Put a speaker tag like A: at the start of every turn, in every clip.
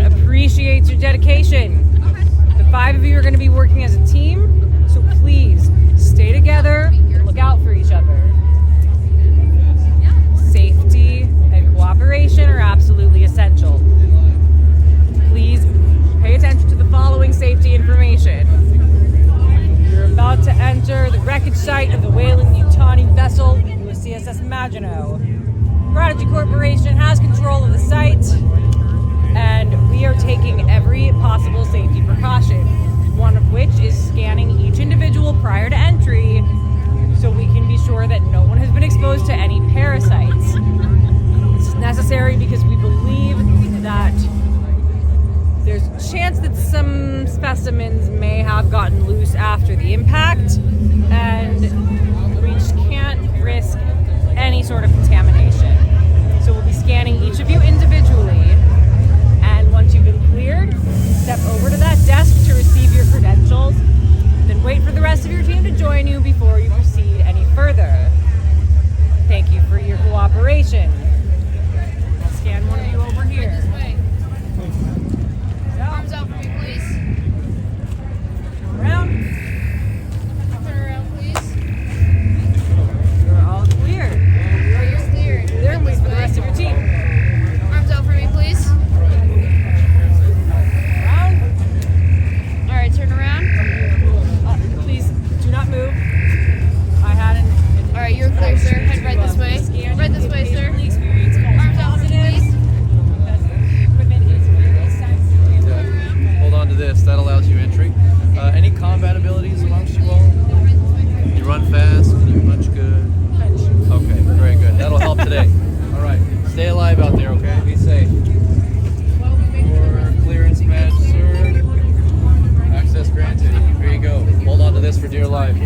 A: Appreciates your dedication. The 5 of you are going to be working as a team, so please stay together and look out for each other. Safety and cooperation are absolutely essential. Please pay attention to the following safety information. You're about to enter the wreckage site of the Weyland-Yutani vessel, USCSS MAGINOT. Wreckage Corporation has control of the site, and we are taking every possible safety precaution, one of which is scanning each individual prior to entry so we can be sure that no one has been exposed to any parasites. This is necessary because we believe that there's a chance that some specimens may have gotten loose after the impact, and we just can't risk any sort of contamination. So we'll be scanning each of you individually. Once you've been cleared, step over to that desk to receive your credentials, then wait for the rest of your team to join you before you proceed any further. Thank you for your cooperation. I'll scan one of you over here.
B: Right this way. Arms out for me, please.
A: Around.
B: Turn around, please.
A: You're all cleared.
B: Oh, you're cleared.
A: Clear and wait for the rest of your team.
B: Arms out for me, please. Turn around.
A: Please do not move. I had an.
B: All right, you're clear, sir. Head right this way. Right this way, sir. Arms out, please.
C: Hold on to this. That allows you entry. Any combat abilities amongst you all? Can you run fast? Can you punch good? Okay, very good. That'll help today. All right. Stay alive out there, okay? Be safe. Your clearance badge, sir. Access granted. Here you go. Hold on to this for dear life.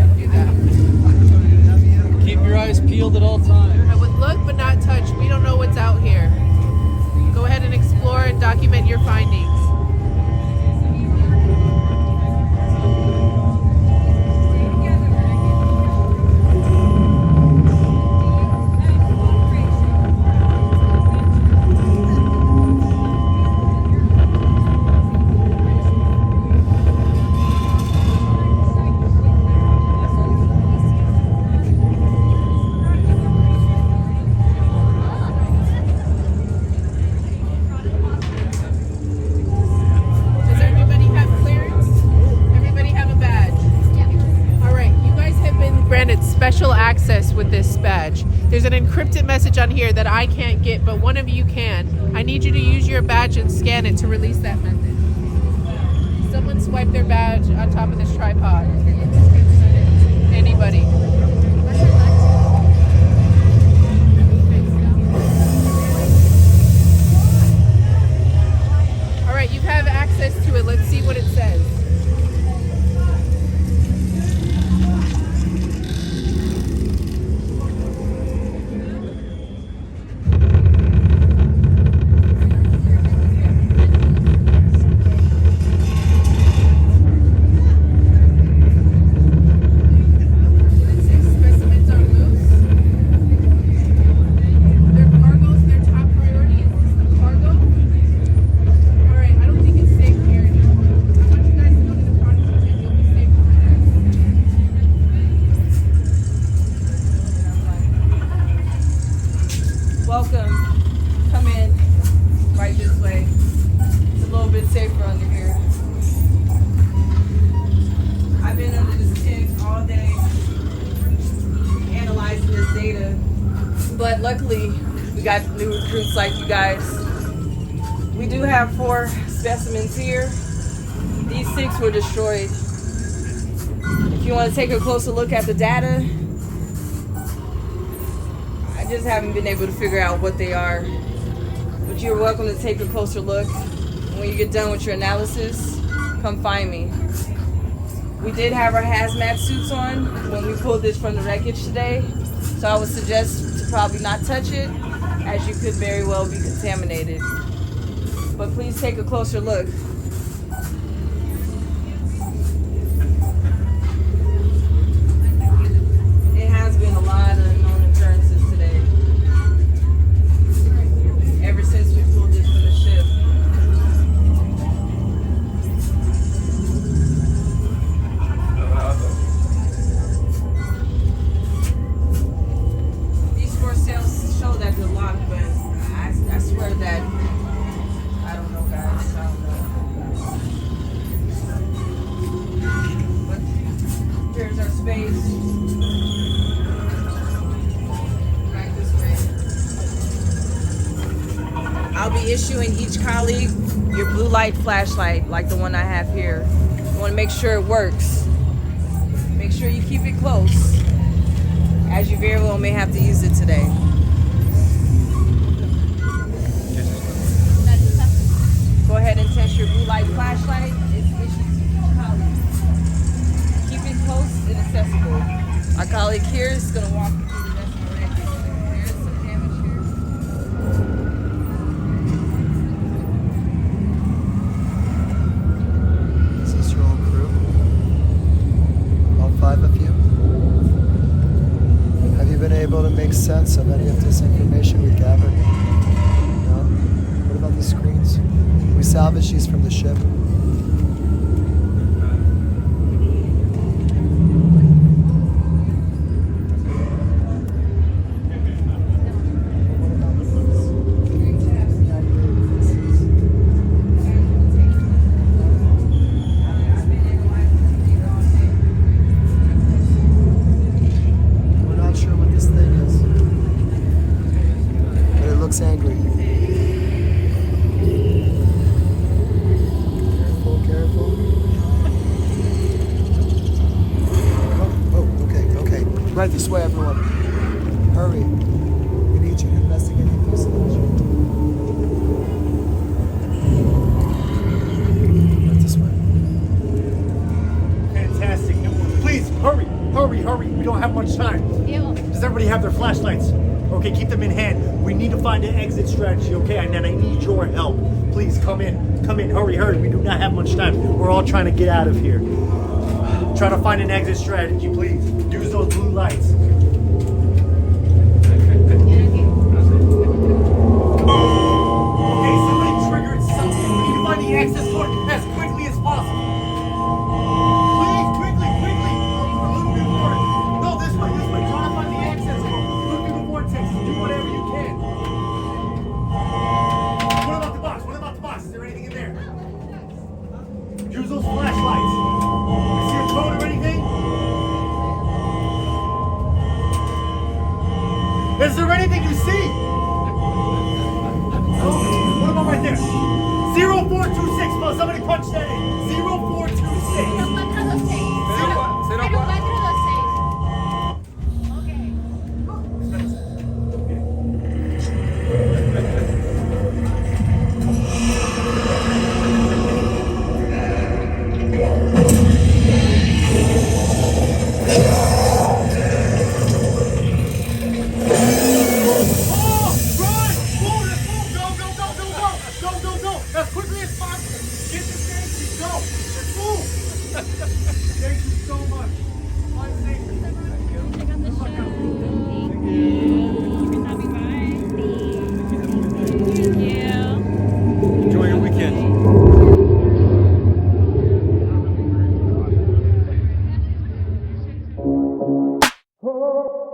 C: Keep your eyes peeled at all times.
D: I would look but not touch. We don't know what's out here. Go ahead and explore and document your findings. Special access with this badge. There's an encrypted message on here that I can't get, but one of you can. I need you to use your badge and scan it to release that message. Someone swipe their badge on top of this tripod. Anybody. All right, you have access to it. Let's see what it says.
A: Welcome. Come in. Right this way. It's a little bit safer under here. I've been under this tent all day analyzing this data. But luckily, we got new recruits like you guys. We do have 4 specimens here. These 6 were destroyed. If you want to take a closer look at the data, I just haven't been able to figure out what they are. But you're welcome to take a closer look. When you get done with your analysis, come find me. We did have our hazmat suits on when we pulled this from the wreckage today, so I would suggest should probably not touch it, as you could very well be contaminated. But please take a closer look. It has been a lot of unknown occurrences today. Ever since we pulled it from the ship. These for sales show that they're locked, but I swear that I don't know, guys. I don't know. But here's our space. Right this way. I'll be issuing each colleague your blue light flashlight, like the one I have here. You want to make sure it works. Make sure you keep it close, as you very well may have to use it today. Go ahead and test your blue light flashlight. It's issued to each colleague. Keep it close and accessible. Our colleague here is going to walk you through the rest of the wreckage. There's some damage here.
E: Is this your whole crew? All 5 of you? Have you been able to make sense of any of this information we gathered? No? What about the screens? We salvaged these from the ship. We're not sure what this thing is, but it looks angry. Careful. Okay. Right this way, everyone. Hurry. We need you to investigate the fuselage. Right this way.
F: Fantastic. Please, hurry. We don't have much time. Does everybody have their flashlights? Okay, keep them in hand. We need to find an exit strategy, okay? And then I need your help. Please, come in. Hurry. We do not have much time. We're all trying to get out of here. Try to find an exit strategy, please. Use those blue lights. Okay, somebody triggered something. We need to find the access point as quickly as possible. Please, quickly. Look before. No, this way. Try to find the access point. Look through the vortex. Do whatever you can. What about the box? Is there anything in there? Use those flashlights. Is there a code or anything? Is there anything you see? No? What about right there? 0426. Well, somebody punch that in. 0426. Go. As quickly as possible. Get the safety. Go. Just move. Thank you so much. Fly safely.
C: Enjoy your weekend.
F: Oh.